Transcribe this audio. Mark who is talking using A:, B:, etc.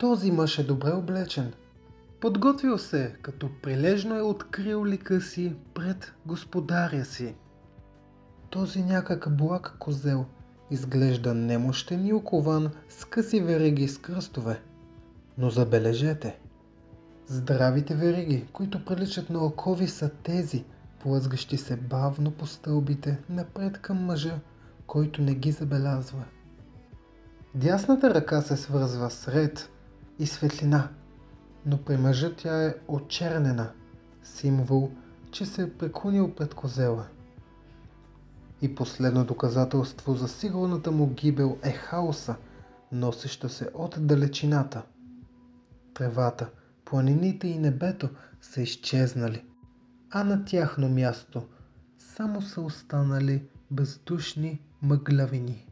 A: Този мъж е добре облечен. Подготвил се, като прилежно е открил лика си пред господаря си. Този някак благ козел изглежда немощен и окован с къси вериги с кръстове. Но забележете, здравите вериги, които приличат на окови, са тези, плъзгащи се бавно по стълбите напред към мъжа, който не ги забелязва. Дясната ръка се свързва с ред и светлина, но при мъжа тя е очернена, символ, че се е преклонил пред козела. И последно доказателство за сигурната му гибел е хаоса, носеща се от далечината. Тревата, планините и небето са изчезнали, а на тяхно място само са останали бездушни мъглявини.